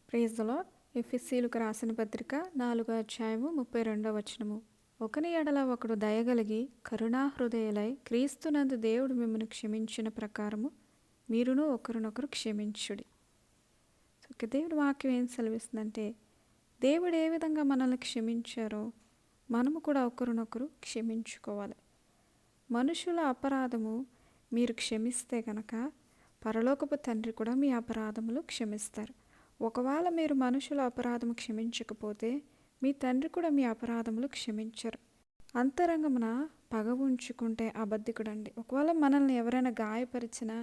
Praise the lord. ఎఫెసీయులకు రాసిన పత్రిక 4వ అధ్యాయము 32వ వచనము. ఒకని ఎడల ఒకడు దయగలిగి కరుణాహృదయులై క్రీస్తునందు దేవుడు మిమ్మల్ని క్షమించిన ప్రకారము మీరును ఒకరినొకరు క్షమించుడి. దేవుడి వాక్యం ఏం సెలవిస్తుందంటే, దేవుడు ఏ విధంగా మనల్ని క్షమించారో మనము కూడా ఒకరినొకరు క్షమించుకోవాలి. మనుషుల అపరాధము మీరు క్షమిస్తే కనుక పరలోకపు తండ్రి కూడా మీ అపరాధములు క్షమిస్తారు. ఒకవేళ మీరు మనుషుల అపరాధము క్షమించకపోతే మీ తండ్రి కూడా మీ అపరాధములు క్షమించరు. అంతరంగమున పగ ఉంచుకుంటే అబద్ధికుడండి. ఒకవేళ మనల్ని ఎవరైనా గాయపరిచినా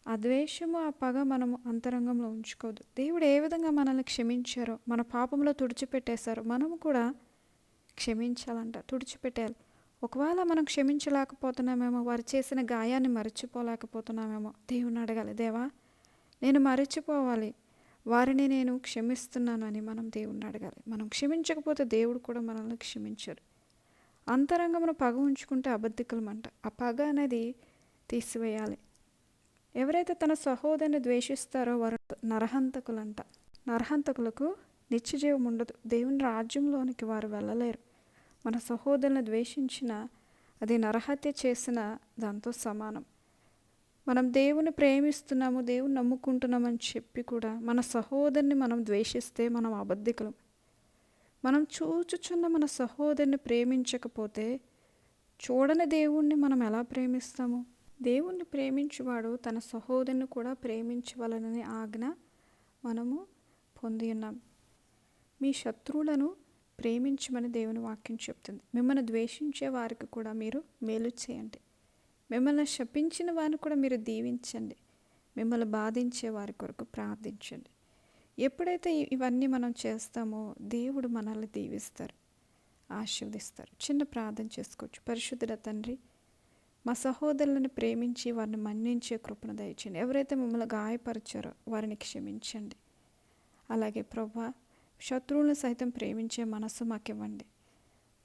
ఆ ద్వేషము, ఆ పగ మనము అంతరంగంలో ఉంచుకోవద్దు. దేవుడు ఏ విధంగా మనల్ని క్షమించారో, మన పాపంలో తుడిచిపెట్టేశారో మనము కూడా క్షమించాలంట, తుడిచిపెట్టాలి. ఒకవేళ మనం క్షమించలేకపోతున్నామేమో, వారు చేసిన గాయాన్ని మర్చిపోలేకపోతున్నామేమో, దేవుని అడగాలి. దేవా, నేను మర్చిపోవాలి, వారిని నేను క్షమిస్తున్నాను అని మనం దేవుణ్ణి అడగాలి. మనం క్షమించకపోతే దేవుడు కూడా మనల్ని క్షమించరు. అంతరంగమున పగ ఉంచుకుంటే అబద్ధికులమంట. ఆ పగ అనేది తీసివేయాలి. ఎవరైతే తన సహోదరుని ద్వేషిస్తారో వారు నరహంతకులంట. నరహంతకులకు నిత్యజీవం ఉండదు. దేవుని రాజ్యంలోనికి వారు వెళ్ళలేరు. మన సహోదరుని ద్వేషించిన అది నరహత్య చేసిన దాంతో సమానం. మనం దేవుని ప్రేమిస్తున్నాము, దేవుని నమ్ముకుంటున్నామని చెప్పి కూడా మన సహోదరుని మనం ద్వేషిస్తే మనం అబద్ధికులం. మనం చూచుచున్న మన సహోదరుని ప్రేమించకపోతే చూడని దేవుణ్ణి మనం ఎలా ప్రేమిస్తాము? దేవుణ్ణి ప్రేమించువాడు తన సహోదరుని కూడా ప్రేమించవలనని ఆజ్ఞ మనము పొంది ఉన్నాం. మీ శత్రువులను ప్రేమించమని దేవుని వాక్యం చెప్తుంది. మిమ్మల్ని ద్వేషించే వారికి కూడా మీరు మేలు చేయండి. మిమ్మల్ని శపించిన వారిని కూడా మీరు దీవించండి. మిమ్మల్ని బాధించే వారి కొరకు ప్రార్థించండి. ఎప్పుడైతే ఇవన్నీ మనం చేస్తామో దేవుడు మనల్ని దీవిస్తారు, ఆశీర్వదిస్తారు. చిన్న ప్రార్థన చేసుకోవచ్చు. పరిశుద్ధుడ తండ్రి, మా సహోదరులను ప్రేమించి వారిని మన్నించే కృపను దయచేయండి. ఎవరైతే మిమ్మల్ని గాయపరిచారో వారిని క్షమించండి. అలాగే ప్రభువా, శత్రువులను సైతం ప్రేమించే మనసు మాకు ఇవ్వండి.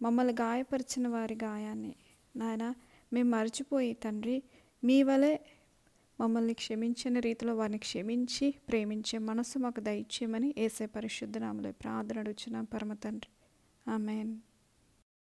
మమ్మల్ని గాయపరిచిన వారి గాయాన్ని నాయన మేము మర్చిపోయి తండ్రి మీ వలె మమ్మల్ని క్షమించిన రీతిలో వారిని క్షమించి ప్రేమించే మనసు మాకు దయచేయమని యేసయ్య పరిశుద్ధ నామములో ప్రార్థన అడుగుచున్నాం పరమ తండ్రి. ఆమేన్.